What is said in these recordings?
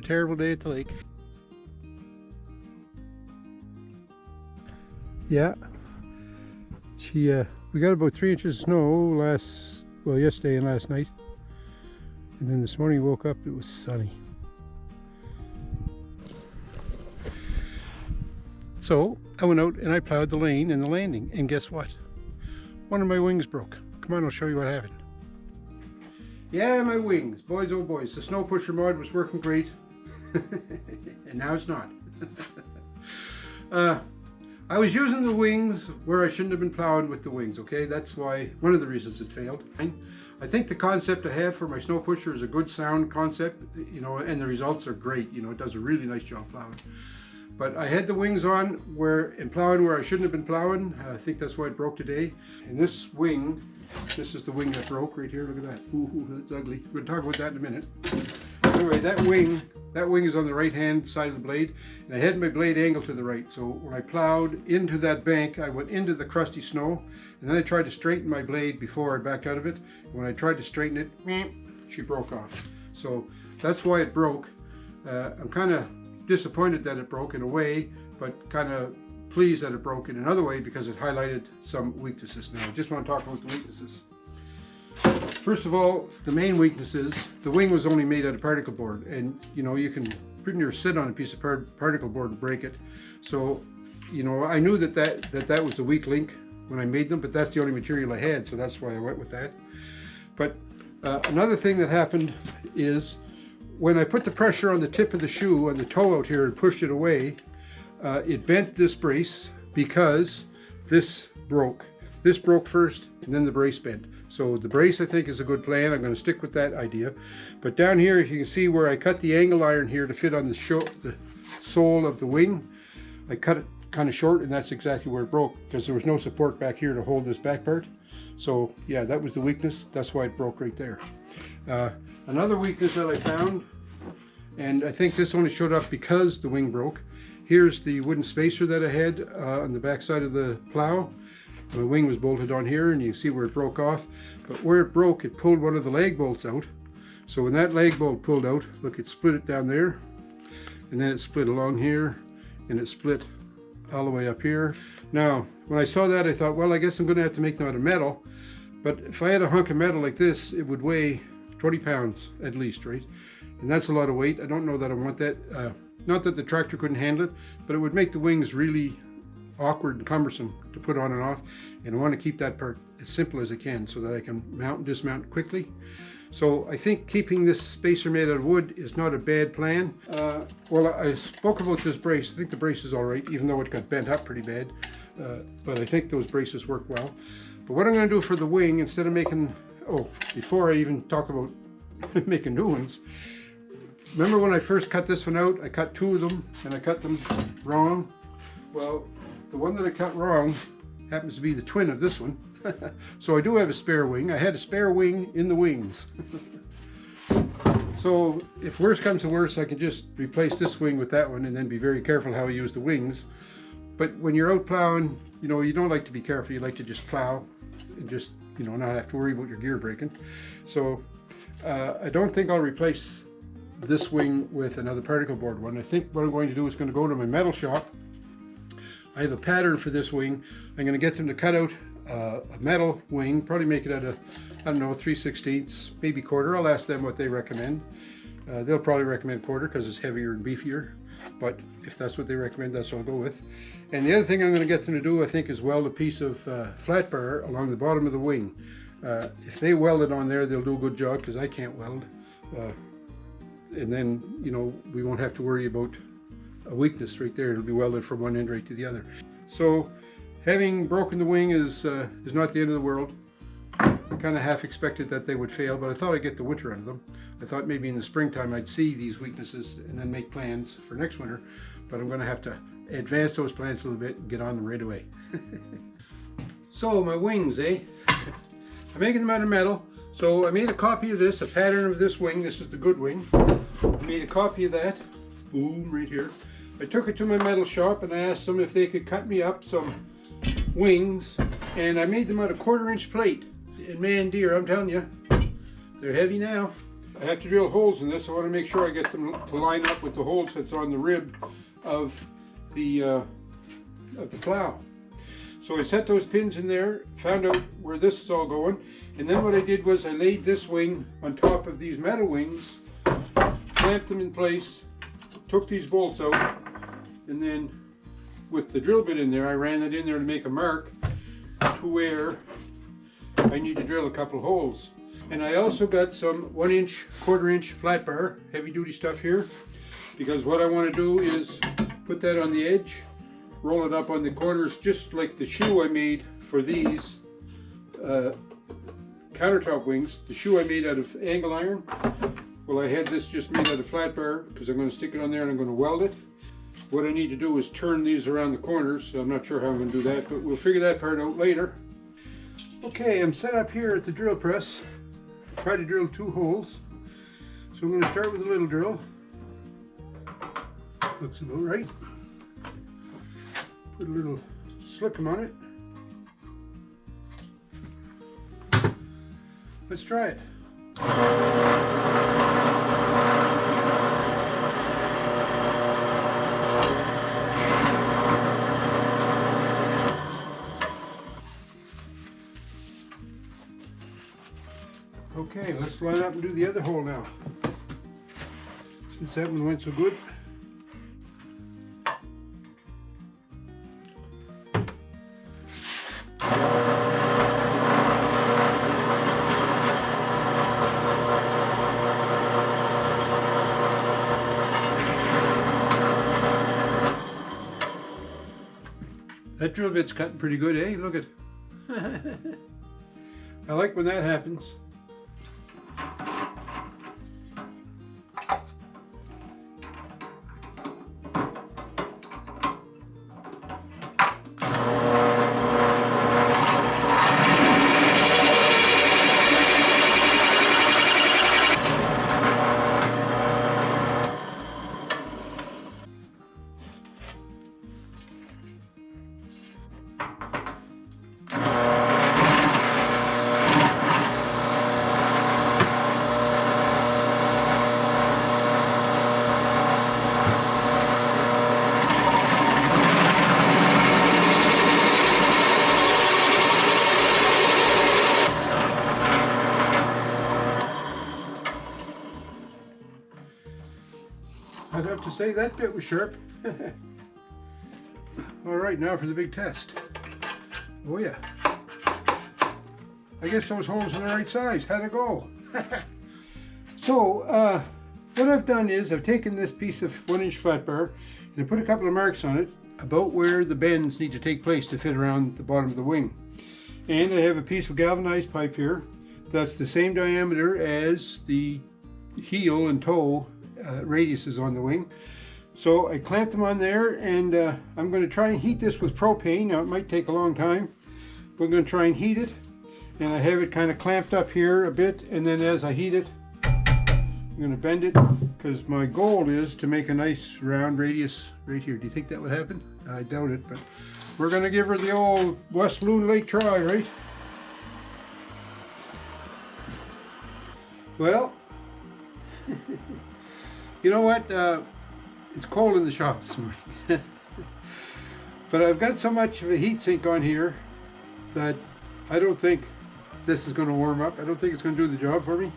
terrible day at the lake. Yeah, we got about 3 inches of snow yesterday and last night, and then this morning woke up, it was sunny. So I went out and I plowed the lane and the landing, and guess what? One of my wings broke. Come on, I'll show you what happened. Yeah, my wings, boys oh boys, the snow pusher mod was working great, and now it's not. I was using the wings where I shouldn't have been plowing with the wings, okay? That's why, one of the reasons it failed. I think the concept I have for my snow pusher is a good sound concept, you know, and the results are great. You know, it does a really nice job plowing. But I had the wings on and plowing where I shouldn't have been plowing. I think that's why it broke today. And this wing, this is the wing that broke right here. Look at that. Ooh, that's ugly. We're going to talk about that in a minute. Anyway, that wing is on the right hand side of the blade, and I had my blade angled to the right. So when I plowed into that bank, I went into the crusty snow, and then I tried to straighten my blade before I backed out of it. And when I tried to straighten it, she broke off. So that's why it broke. I'm kind of disappointed that it broke in a way, but kind of pleased that it broke in another way because it highlighted some weaknesses. Now I just want to talk about the weaknesses. First of all, the main weakness is the wing was only made out of particle board, and you know, you can pretty near sit on a piece of particle board and break it. So you know, I knew that was a weak link when I made them, but that's the only material I had, so that's why I went with that. But another thing that happened is when I put the pressure on the tip of the shoe, on the toe out here, and pushed it away, it bent this brace because this broke. This broke first, and then the brace bent. So the brace, I think, is a good plan. I'm going to stick with that idea. But down here, you can see where I cut the angle iron here to fit on the sole of the wing. I cut it kind of short, and that's exactly where it broke, because there was no support back here to hold this back part. So yeah, that was the weakness. That's why it broke right there. Another weakness that I found, and I think this only showed up because the wing broke. Here's the wooden spacer that I had on the back side of the plow. My wing was bolted on here, and you can see where it broke off. But where it broke, it pulled one of the lag bolts out. So when that lag bolt pulled out, look, it split it down there, and then it split along here, and it split all the way up here. Now, when I saw that, I thought, well, I guess I'm going to have to make them out of metal. But if I had a hunk of metal like this, it would weigh 20 pounds at least, right? And that's a lot of weight. I don't know that I want that. Not that the tractor couldn't handle it, but it would make the wings really awkward and cumbersome to put on and off. And I want to keep that part as simple as I can so that I can mount and dismount quickly. So I think keeping this spacer made out of wood is not a bad plan. Well, I spoke about this brace. I think the brace is all right, even though it got bent up pretty bad. But I think those braces work well. But what I'm going to do for the wing, instead of making, before I even talk about making new ones, remember when I first cut this one out, I cut two of them, and I cut them wrong. Well, the one that I cut wrong happens to be the twin of this one. So I do have a spare wing. I had a spare wing in the wings. So if worse comes to worse, I can just replace this wing with that one and then be very careful how I use the wings. But when you're out plowing, you know, you don't like to be careful. You like to just plow and just, you know, not have to worry about your gear breaking. So I don't think I'll replace this wing with another particle board one. I think what I'm going to do is going to go to my metal shop. I have a pattern for this wing. I'm going to get them to cut out a metal wing, probably make it out of, I don't know, 3/16, maybe quarter. I'll ask them what they recommend. They'll probably recommend quarter because it's heavier and beefier, but if that's what they recommend, that's what I'll go with. And the other thing I'm going to get them to do, I think, is weld a piece of flat bar along the bottom of the wing. If they weld it on there, they'll do a good job because I can't weld. And then, you know, we won't have to worry about a weakness right there. It'll be welded from one end right to the other. So having broken the wing is not the end of the world. I kind of half expected that they would fail, but I thought I'd get the winter out of them. I thought maybe in the springtime I'd see these weaknesses and then make plans for next winter, but I'm going to have to advance those plans a little bit and get on them right away. So my wings, I'm making them out of metal. So I made a copy of this, a pattern of this wing. This is the good wing. I made a copy of that. Boom, right here. I took it to my metal shop and I asked them if they could cut me up some wings, and I made them out of 1/4 inch plate. And man dear, I'm telling you, they're heavy now. I have to drill holes in this. I want to make sure I get them to line up with the holes that's on the rib of the plow. So I set those pins in there, found out where this is all going, and then what I did was I laid this wing on top of these metal wings, clamped them in place, took these bolts out, and then with the drill bit in there, I ran it in there to make a mark to where I need to drill a couple holes. And I also got some 1-inch, 1/4-inch flat bar, heavy duty stuff here, because what I want to do is put that on the edge, roll it up on the corners, just like the shoe I made for these countertop wings. The shoe I made out of angle iron. Well, I had this just made out of flat bar because I'm going to stick it on there and I'm going to weld it. What I need to do is turn these around the corners. So I'm not sure how I'm going to do that, but we'll figure that part out later. Okay, I'm set up here at the drill press. Try to drill 2 holes. So I'm going to start with a little drill. Looks about right. Put a little slickum on it. Let's try it. Okay, let's line up and do the other hole now. Since that one went so good. That drill bit's cutting pretty good, eh? Look at I like when that happens. I'd have to say that bit was sharp. All right, now for the big test. Oh yeah. I guess those holes are the right size. How'd it go? So, what I've done is I've taken this piece of 1-inch flat bar and I put a couple of marks on it about where the bends need to take place to fit around the bottom of the wing. And I have a piece of galvanized pipe here that's the same diameter as the heel and toe radiuses on the wing. So I clamped them on there, and I'm going to try and heat this with propane. Now it might take a long time, but I'm going to try and heat it, and I have it kind of clamped up here a bit, and then as I heat it I'm going to bend it because my goal is to make a nice round radius right here. Do you think that would happen? I doubt it, but we're going to give her the old West Loon Lake try, right? Well, you know what? It's cold in the shop this morning. But I've got so much of a heat sink on here that I don't think this is going to warm up. I don't think it's going to do the job for me.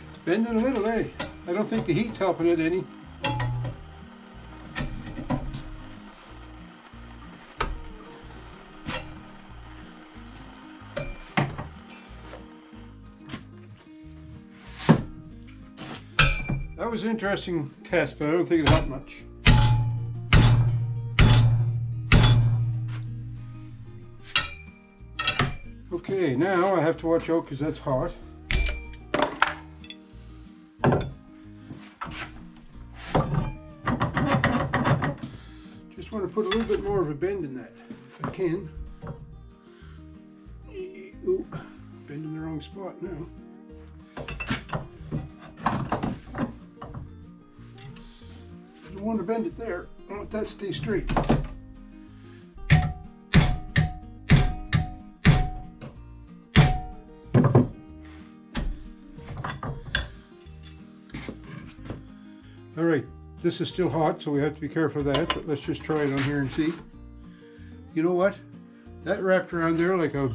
It's bending a little, eh? I don't think the heat's helping it any. That was an interesting test, but I don't think it helped much. Okay, now I have to watch out because that's hot. Just want to put a little bit more of a bend in that, if I can. Ooh, bend in the wrong spot now. I don't want to bend it there. I want that to stay straight. All right, this is still hot, so we have to be careful of that, but let's just try it on here and see. You know what? That wrapped around there like I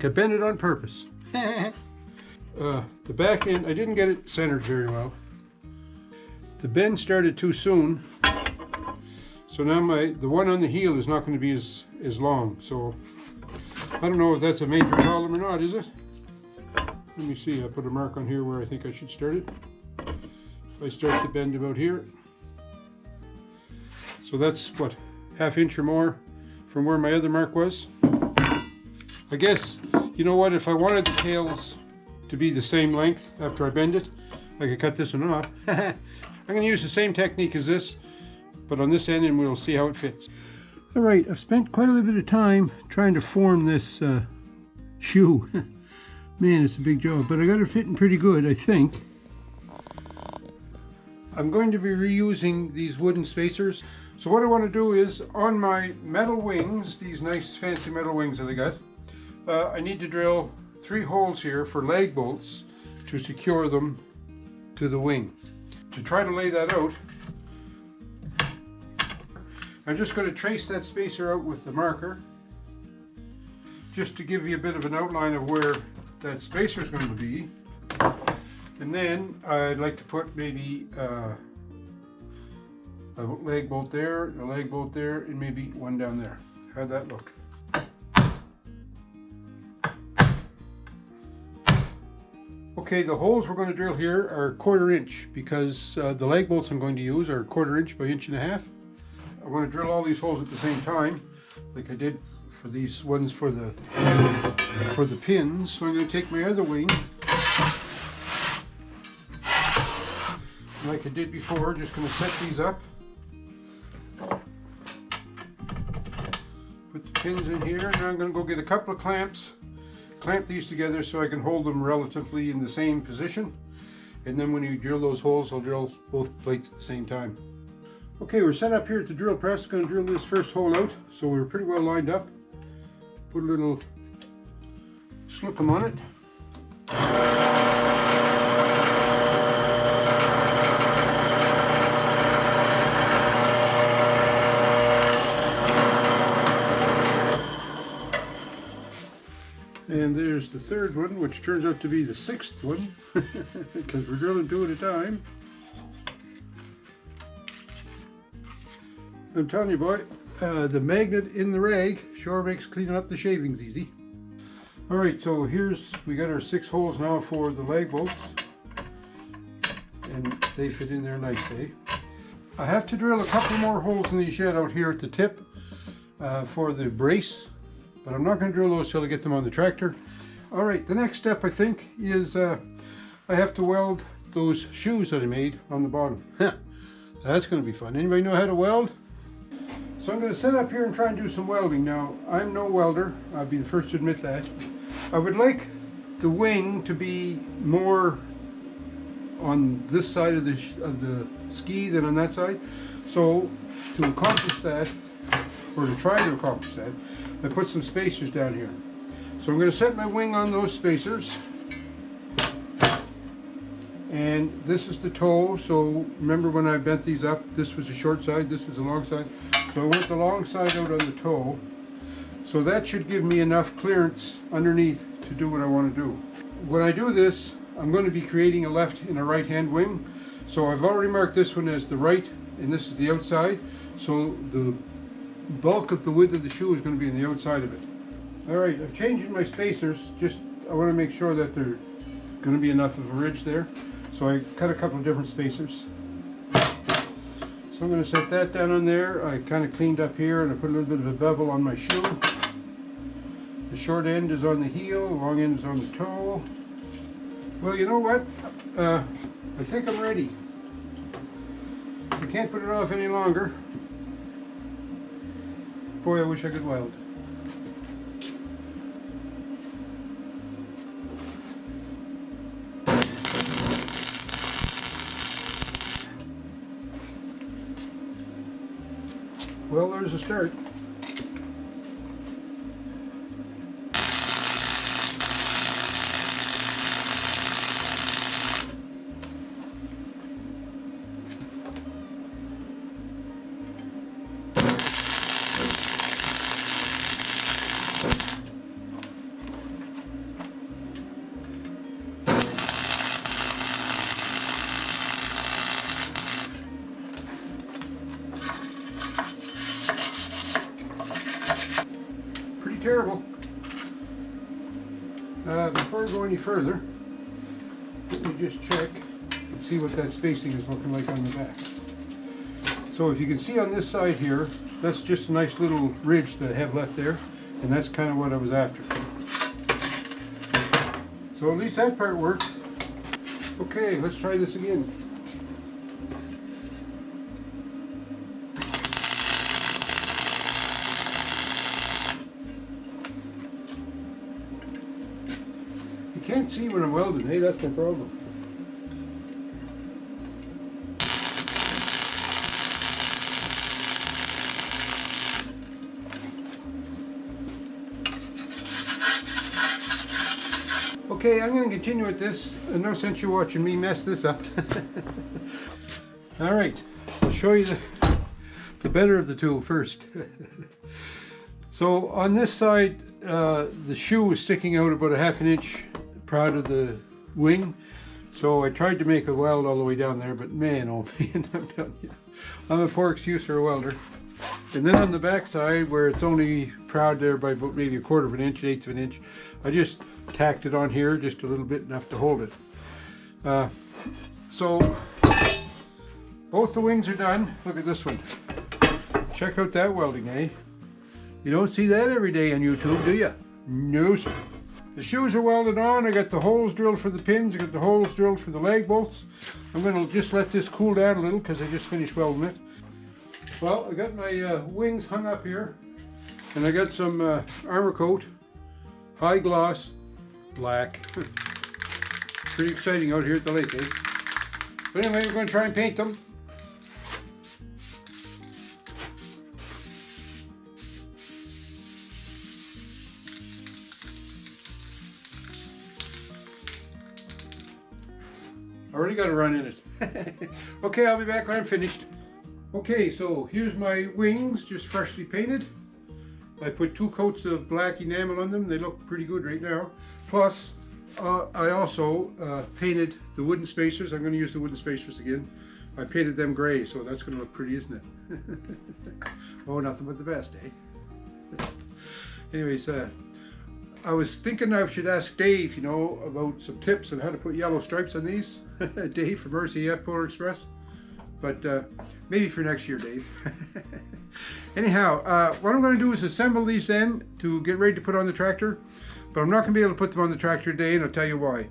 bent it on purpose. The back end, I didn't get it centered very well. The bend started too soon, so now the one on the heel is not going to be as long. So I don't know if that's a major problem or not, is it? Let me see, I put a mark on here where I think I should start it. If I start the bend about here. So that's what, ½ inch or more from where my other mark was. I guess, you know what, if I wanted the tails to be the same length after I bend it, I could cut this one off. I'm going to use the same technique as this, but on this end, and we'll see how it fits. All right, I've spent quite a little bit of time trying to form this shoe. Man, it's a big job, but I got it fitting pretty good, I think. I'm going to be reusing these wooden spacers. So what I want to do is, on my metal wings, these nice fancy metal wings that I got, I need to drill 3 holes here for lag bolts to secure them to the wing. To try to lay that out, I'm just going to trace that spacer out with the marker, just to give you a bit of an outline of where that spacer is going to be. And then I'd like to put maybe a lag bolt there, a lag bolt there, and maybe one down there. How'd that look? Okay, the holes we're going to drill here are 1/4 inch because the lag bolts I'm going to use are 1/4 inch by 1.5 inches. I'm going to drill all these holes at the same time, like I did for these ones for the pins. So I'm going to take my other wing, like I did before, just going to set these up. Put the pins in here, and I'm going to go get a couple of clamps, clamp these together so I can hold them relatively in the same position. And then when you drill those holes, I'll drill both plates at the same time. Okay, we're set up here at the drill press. Going to drill this first hole out, so we're pretty well lined up. Put a little slickum on it. And there's the third one, which turns out to be the 6th one, because we're drilling 2 at a time. I'm telling you, boy, the magnet in the rag sure makes cleaning up the shavings easy. All right, so we got our 6 holes now for the lag bolts, and they fit in there nicely. I have to drill a couple more holes in the shed out here at the tip for the brace, but I'm not going to drill those till I get them on the tractor. All right, the next step I think is I have to weld those shoes that I made on the bottom. That's going to be fun. Anybody know how to weld? So I'm going to sit up here and try and do some welding. Now, I'm no welder. I'll be the first to admit that. I would like the wing to be more on this side of the ski than on that side. So to accomplish that, or to try to accomplish that, I put some spacers down here. So I'm going to set my wing on those spacers. And this is the toe, so remember when I bent these up, this was the short side, this was the long side. So I went the long side out on the toe. So that should give me enough clearance underneath to do what I want to do. When I do this, I'm going to be creating a left and a right hand wing. So I've already marked this one as the right, and this is the outside. So the bulk of the width of the shoe is going to be on the outside of it. Alright, I'm changing my spacers, I want to make sure that there's going to be enough of a ridge there. So I cut a couple of different spacers. So I'm going to set that down on there. I kind of cleaned up here and I put a little bit of a bevel on my shoe. The short end is on the heel, the long end is on the toe. Well, you know what? I think I'm ready. I can't put it off any longer. Boy, I wish I could weld. Well, there's a start. Terrible. Before I go any further, let me just check and see what that spacing is looking like on the back. So if you can see on this side here, that's just a nice little ridge that I have left there, and that's kind of what I was after. So at least that part worked. Okay, let's try this again. Can't see when I'm welding, hey, that's my problem. Okay, I'm going to continue with this. No sense you watching me mess this up. Alright, I'll show you the better of the two first. So on this side, the shoe is sticking out about a ½ inch proud of the wing, so I tried to make a weld all the way down there, but man, oh man, I'm done. I'm a poor excuse for a welder. And then on the back side, where it's only proud there by about maybe a ½ of an inch, 1/8 of an inch, I just tacked it on here just a little bit, enough to hold it. So both the wings are done. Look at this one. Check out that welding, eh? You don't see that every day on YouTube, do you? No, sir. The shoes are welded on. I got the holes drilled for the pins. I got the holes drilled for the lag bolts. I'm going to just let this cool down a little because I just finished welding it. Well, I got my wings hung up here, and I got some armor coat, high gloss, black. Pretty exciting out here at the lake, eh? But anyway, we're going to try and paint them. Already got a run in it. Okay, I'll be back when I'm finished. Okay, so here's my wings, just freshly painted. I put 2 coats of black enamel on them. They look pretty good right now. Plus, I also painted the wooden spacers. I'm going to use the wooden spacers again. I painted them gray, so that's going to look pretty, isn't it? Oh, nothing but the best, eh? Anyways, I was thinking I should ask Dave, you know, about some tips on how to put yellow stripes on these. Dave from RCF Polar Express. But maybe for next year, Dave. Anyhow, what I'm going to do is assemble these then to get ready to put on the tractor. But I'm not going to be able to put them on the tractor today, and I'll tell you why.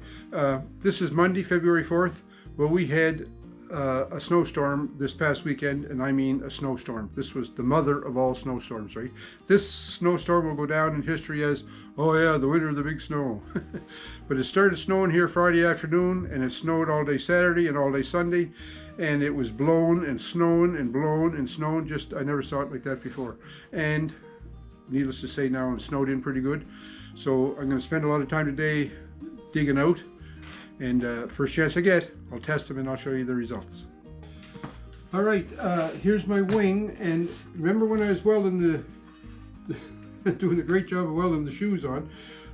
This is Monday, February 4th. Well, we had a snowstorm this past weekend, and I mean a snowstorm. This was the mother of all snowstorms, right? This snowstorm will go down in history as, oh yeah, the winter of the big snow. But it started snowing here Friday afternoon, and it snowed all day Saturday and all day Sunday, and it was blowing and snowing and blowing and snowing. Just, I never saw it like that before. And needless to say, now I'm snowed in pretty good. So I'm going to spend a lot of time today digging out. And first chance I get, I'll test them and I'll show you the results. All right, here's my wing. And remember when I was welding doing a great job of welding the shoes on,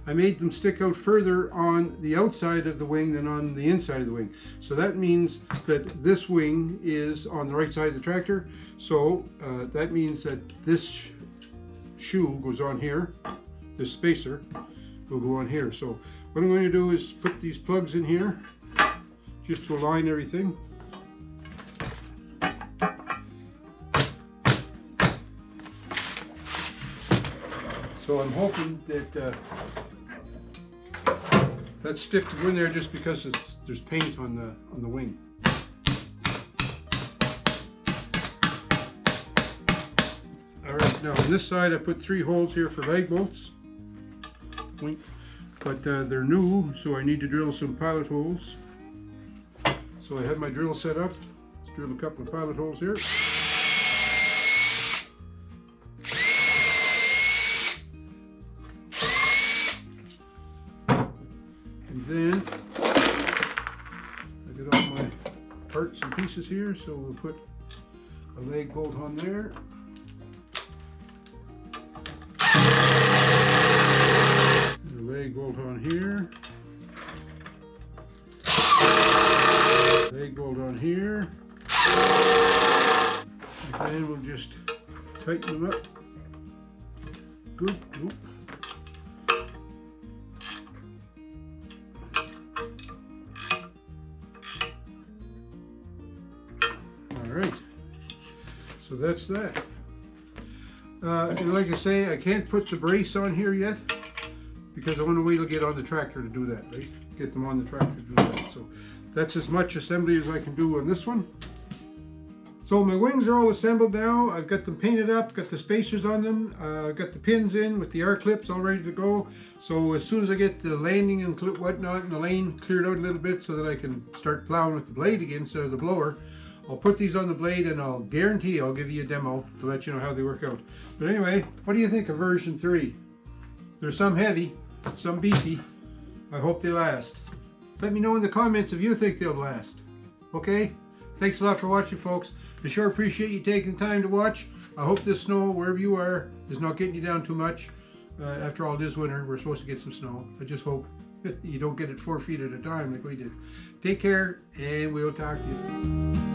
I made them stick out further on the outside of the wing than on the inside of the wing. So that means that this wing is on the right side of the tractor. So that means that this shoe goes on here. This spacer will go on here. So what I'm going to do is put these plugs in here just to align everything. So I'm hoping that that's stiff to go in there just because there's paint on the wing. All right, Now on this side I put 3 holes here for lag bolts. Wink. But they're new, so I need to drill some pilot holes. So I have my drill set up. Let's drill a couple of pilot holes here. And then I get all my parts and pieces here, so we'll put a lag bolt on there. And a lag bolt on here. Lag bolt on here. And then we'll just tighten them up. Good. Nope. Alright, so that's that. And like I say, I can't put the brace on here yet because I want to wait till get on the tractor to do that, right? Get them on the tractor to do that. So that's as much assembly as I can do on this one. So my wings are all assembled now. I've got them painted up, got the spacers on them, got the pins in with the R-clips all ready to go. So as soon as I get the landing and whatnot and the lane cleared out a little bit so that I can start plowing with the blade again instead of the blower, I'll put these on the blade and I'll guarantee I'll give you a demo to let you know how they work out. But anyway, what do you think of version 3? There's some heavy, some beefy. I hope they last. Let me know in the comments if you think they'll last. Okay? Thanks a lot for watching, folks. I sure appreciate you taking the time to watch. I hope this snow, wherever you are, is not getting you down too much. After all, this winter, we're supposed to get some snow. I just hope you don't get it 4 feet at a time like we did. Take care, and we'll talk to you soon.